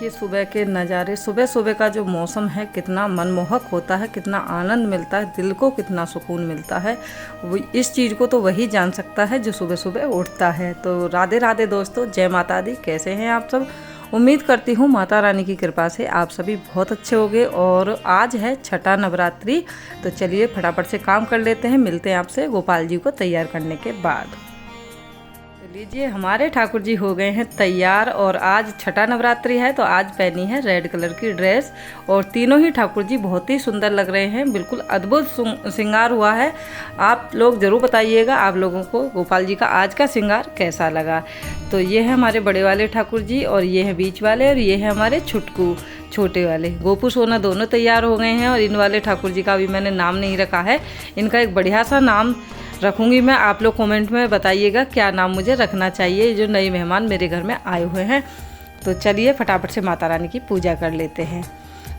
देखिए सुबह के नज़ारे, सुबह सुबह का जो मौसम है कितना मनमोहक होता है, कितना आनंद मिलता है, दिल को कितना सुकून मिलता है। वो इस चीज़ को तो वही जान सकता है जो सुबह सुबह उठता है। तो राधे राधे दोस्तों, जय माता दी। कैसे हैं आप सब? उम्मीद करती हूँ माता रानी की कृपा से आप सभी बहुत अच्छे होंगे। और आज है छठा नवरात्रि, तो चलिए फटाफट से काम कर लेते हैं। मिलते हैं आपसे गोपाल जी को तैयार करने के बाद। लीजिए हमारे ठाकुर जी हो गए हैं तैयार और आज छठा नवरात्रि है, तो आज पहनी है रेड कलर की ड्रेस। और तीनों ही ठाकुर जी बहुत ही सुंदर लग रहे हैं, बिल्कुल अद्भुत श्रृंगार हुआ है। आप लोग ज़रूर बताइएगा आप लोगों को गोपाल जी का आज का श्रृंगार कैसा लगा। तो ये है हमारे बड़े वाले ठाकुर जी, और ये है बीच वाले, और ये है हमारे छुटकू छोटे वाले। गोपू सोना दोनों तैयार हो गए हैं। और इन वाले ठाकुर जी का अभी मैंने नाम नहीं रखा है, इनका एक बढ़िया सा नाम रखूँगी मैं। आप लोग कमेंट में बताइएगा क्या नाम मुझे रखना चाहिए, जो नए मेहमान मेरे घर में आए हुए हैं। तो चलिए फटाफट से माता रानी की पूजा कर लेते हैं।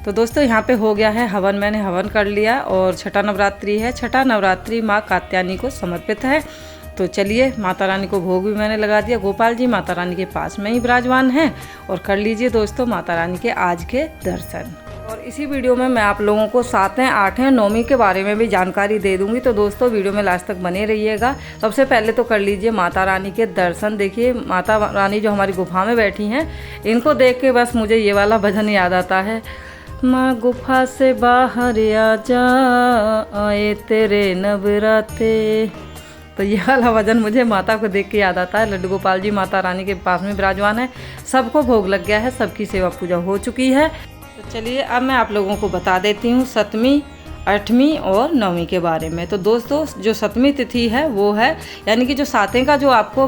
तो दोस्तों यहाँ पे हो गया है हवन, मैंने हवन कर लिया। और छठा नवरात्रि है, छठा नवरात्रि माँ कात्यायनी को समर्पित है। तो चलिए माता रानी को भोग भी मैंने लगा दिया। गोपाल जी माता रानी के पास में ही विराजमान हैं। और कर लीजिए दोस्तों माता रानी के आज के दर्शन। और इसी वीडियो में मैं आप लोगों को 7वें, 8वें, 9वीं के बारे में भी जानकारी दे दूंगी। तो दोस्तों वीडियो में लास्ट तक बने रहिएगा। सबसे पहले तो कर लीजिए माता रानी के दर्शन। देखिए माता रानी जो हमारी गुफा में बैठी हैं, इनको देख के बस मुझे ये वाला भजन याद आता है। माँ गुफा से बाहर आ जा, आए तेरे नवराते। तो ये वाला भजन मुझे माता को देख के याद आता है। लड्डू गोपाल जी माता रानी के पास में विराजमान है, सबको भोग लग गया है, सबकी सेवा पूजा हो चुकी है। तो चलिए अब मैं आप लोगों को बता देती हूँ 7वीं, 8वीं और 9वीं के बारे में। तो दोस्तों जो 7वीं तिथि है वो है, यानी कि जो सातवें का जो आपको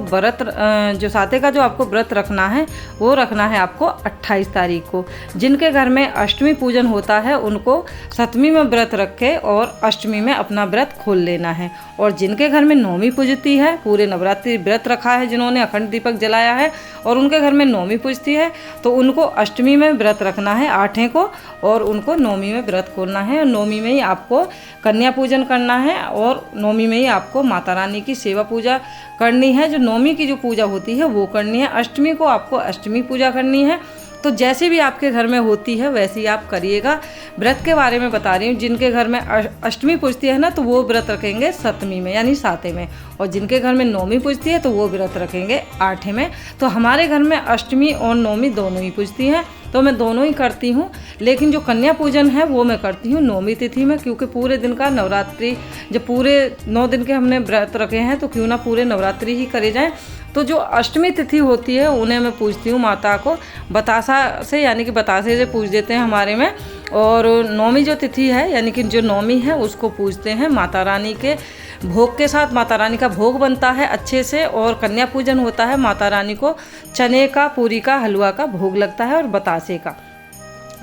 व्रत रखना है, वो रखना है आपको 28 तारीख को। जिनके घर में अष्टमी पूजन होता है उनको 7वीं में व्रत रखे और अष्टमी में अपना व्रत खोल लेना है। और जिनके घर में 9वीं पूजती है, पूरे नवरात्रि व्रत रखा है, जिन्होंने अखंड दीपक जलाया है और उनके घर में 9वीं पूजती है, तो उनको अष्टमी में व्रत रखना है 8वें को, और उनको 9वीं में व्रत खोलना है। और 9वीं में ही आपको कन्या पूजन करना है, और 9वीं में ही आपको माता रानी की सेवा पूजा करनी है। जो 9वीं की जो पूजा होती है वो करनी है। अष्टमी को आपको अष्टमी पूजा करनी है। तो जैसे भी आपके घर में होती है वैसे ही आप करिएगा। व्रत के बारे में बता रही हूँ, जिनके घर में अष्टमी पूजती है ना, तो वो व्रत रखेंगे 7वीं में यानी 7वें में। और जिनके घर में 9वीं पूजती है तो वो व्रत रखेंगे 8वें में। तो हमारे घर में अष्टमी और 9वीं दोनों ही पूजती हैं, तो मैं दोनों ही करती हूँ। लेकिन जो कन्या पूजन है वो मैं करती हूँ 9वीं तिथि में, क्योंकि पूरे दिन का नवरात्रि, जब पूरे 9 दिन के हमने व्रत रखे हैं तो क्यों ना पूरे नवरात्रि ही करे जाएं। तो जो अष्टमी तिथि होती है उन्हें मैं पूजती हूँ माता को बतासा से, यानी कि बतासे से पूज देते हैं हमारे में। और 9वीं जो तिथि है, यानी कि जो 9वीं है, उसको पूजते हैं माता रानी के भोग के साथ। माता रानी का भोग बनता है अच्छे से, और कन्या पूजन होता है। माता रानी को चने का, पूरी का, हलवा का भोग लगता है और बतासे का।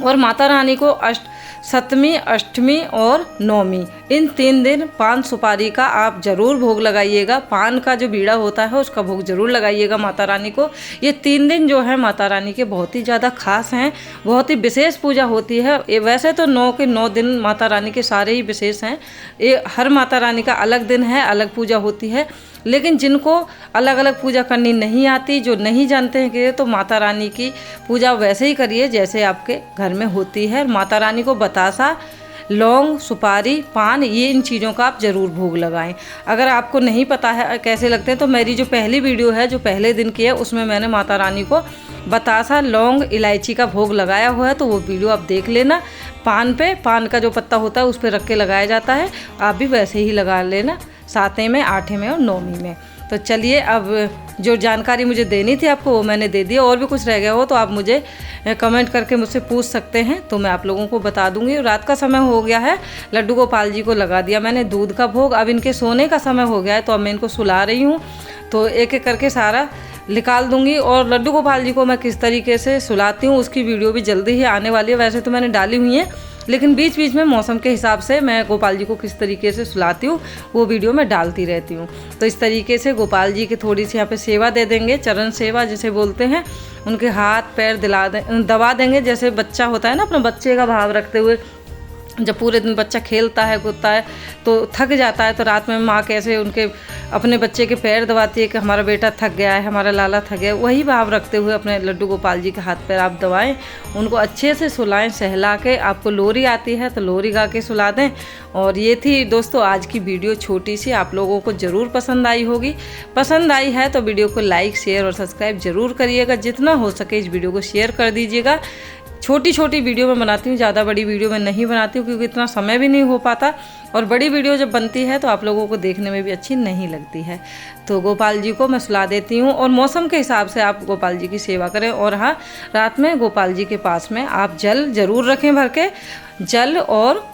और माता रानी को 7वीं, 8वीं और 9वीं इन 3 दिन पान सुपारी का आप ज़रूर भोग लगाइएगा। पान का जो बीड़ा होता है उसका भोग ज़रूर लगाइएगा माता रानी को। ये 3 दिन जो है माता रानी के बहुत ही ज़्यादा खास हैं, बहुत ही विशेष पूजा होती है। वैसे तो 9 के 9 दिन माता रानी के सारे ही विशेष हैं। ये हर माता रानी का अलग दिन है, अलग पूजा होती है। लेकिन जिनको अलग अलग पूजा करनी नहीं आती, जो नहीं जानते हैं कि, तो माता रानी की पूजा वैसे ही करिए जैसे आपके घर में होती है। माता रानी को बतासा, लौंग, सुपारी, पान, ये इन चीज़ों का आप ज़रूर भोग लगाएं। अगर आपको नहीं पता है कैसे लगते हैं, तो मेरी जो पहली वीडियो है जो पहले दिन की है, उसमें मैंने माता रानी को बतासा, लौंग, इलायची का भोग लगाया हुआ है, तो वो वीडियो आप देख लेना। पान पे, पान का जो पत्ता होता है उस पर रख के लगाया जाता है, आप भी वैसे ही लगा लेना 7वें में, 8वें में और 9वीं में। तो चलिए अब जो जानकारी मुझे देनी थी आपको वो मैंने दे दी। और भी कुछ रह गया हो तो आप मुझे कमेंट करके मुझसे पूछ सकते हैं, तो मैं आप लोगों को बता दूंगी। रात का समय हो गया है, लड्डू गोपाल जी को लगा दिया मैंने दूध का भोग। अब इनके सोने का समय हो गया है, तो अब मैं इनको सुला रही हूँ। तो एक एक करके सारा निकाल दूंगी। और लड्डू गोपाल जी को मैं किस तरीके से सुलाती हूँ उसकी वीडियो भी जल्दी ही आने वाली है। वैसे तो मैंने डाली हुई है, लेकिन बीच बीच में मौसम के हिसाब से मैं गोपाल जी को किस तरीके से सुलाती हूँ वो वीडियो में डालती रहती हूँ। तो इस तरीके से गोपाल जी की थोड़ी सी यहाँ पे सेवा दे देंगे, चरण सेवा जिसे बोलते हैं। उनके हाथ पैर दबा देंगे, जैसे बच्चा होता है ना, अपने बच्चे का भाव रखते हुए जब पूरे दिन बच्चा खेलता है कूदता है तो थक जाता है, तो रात में माँ कैसे उनके अपने बच्चे के पैर दबाती है कि हमारा बेटा थक गया है, हमारा लाला थक गया है। वही भाव रखते हुए अपने लड्डू गोपाल जी के हाथ पैर आप दबाएं, उनको अच्छे से सुलाएं, सहला के। आपको लोरी आती है तो लोरी गा के सुला दें। और ये थी दोस्तों आज की वीडियो छोटी सी, आप लोगों को ज़रूर पसंद आई होगी। पसंद आई है तो वीडियो को लाइक शेयर और सब्सक्राइब ज़रूर करिएगा। जितना हो सके इस वीडियो को शेयर कर दीजिएगा। छोटी छोटी वीडियो मैं बनाती हूँ, ज़्यादा बड़ी वीडियो मैं नहीं बनाती हूँ क्योंकि इतना समय भी नहीं हो पाता, और बड़ी वीडियो जब बनती है तो आप लोगों को देखने में भी अच्छी नहीं लगती है। तो गोपाल जी को मैं सुला देती हूँ, और मौसम के हिसाब से आप गोपाल जी की सेवा करें। और हाँ, रात में गोपाल जी के पास में आप जल ज़रूर रखें भर के, जल और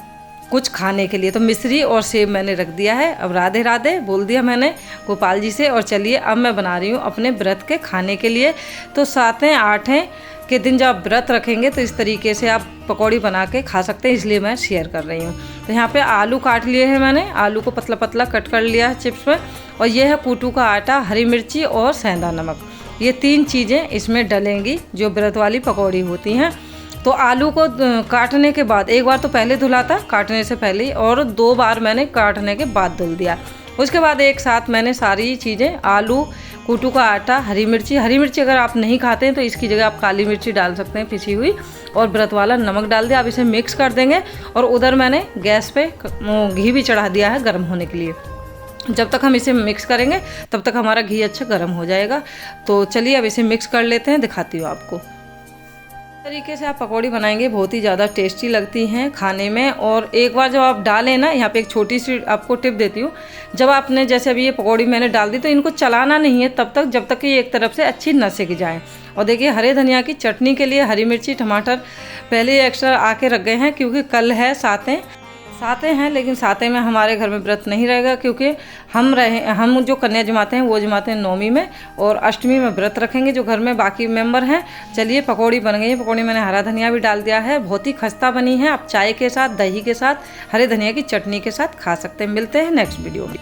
कुछ खाने के लिए। तो मिश्री और सेब मैंने रख दिया है। अब राधे राधे बोल दिया मैंने गोपाल जी से, और चलिए अब मैं बना रही हूँ अपने व्रत के खाने के लिए। तो 7वें 8वें के दिन जब आप व्रत रखेंगे तो इस तरीके से आप पकौड़ी बना के खा सकते हैं, इसलिए मैं शेयर कर रही हूँ। तो यहाँ पे आलू काट लिए हैं मैंने, आलू को पतला पतला कट कर लिया है चिप्स में, और ये है कूटू का आटा, हरी मिर्ची और सेंधा नमक। ये 3 चीज़ें इसमें डलेंगी जो व्रत वाली पकौड़ी होती हैं। तो आलू को काटने के बाद, एक बार तो पहले धुला था काटने से पहले, और 2 बार मैंने काटने के बाद धुल दिया। उसके बाद एक साथ मैंने सारी चीज़ें, आलू, कूटू का आटा, हरी मिर्ची अगर आप नहीं खाते हैं तो इसकी जगह आप काली मिर्ची डाल सकते हैं पिसी हुई, और व्रत वाला नमक डाल दिया। आप इसे मिक्स कर देंगे, और उधर मैंने गैस पे घी भी चढ़ा दिया है गर्म होने के लिए। जब तक हम इसे मिक्स करेंगे तब तक हमारा घी अच्छा गर्म हो जाएगा। तो चलिए अब इसे मिक्स कर लेते हैं, दिखाती हूँ आपको। तरीके से आप पकौड़ी बनाएंगे, बहुत ही ज़्यादा टेस्टी लगती हैं खाने में। और एक बार जब आप डालें ना, यहाँ पे एक छोटी सी आपको टिप देती हूँ, जब आपने जैसे अभी ये पकौड़ी मैंने डाल दी तो इनको चलाना नहीं है तब तक, जब तक कि एक तरफ से अच्छी न सिक जाए। और देखिए हरे धनिया की चटनी के लिए हरी मिर्ची टमाटर पहले ही एक्स्ट्रा आके रख गए हैं, क्योंकि कल है 7वें हैं, लेकिन 7वें में हमारे घर में व्रत नहीं रहेगा, क्योंकि हम जो कन्या जमाते हैं वो जमाते हैं 9वीं में, और अष्टमी में व्रत रखेंगे जो घर में बाकी मेंबर हैं। चलिए पकौड़ी बन गई है। पकौड़ी मैंने हरा धनिया भी डाल दिया है, बहुत ही खस्ता बनी है। आप चाय के साथ, दही के साथ, हरे धनिया की चटनी के साथ खा सकते हैं। मिलते हैं नेक्स्ट वीडियो में।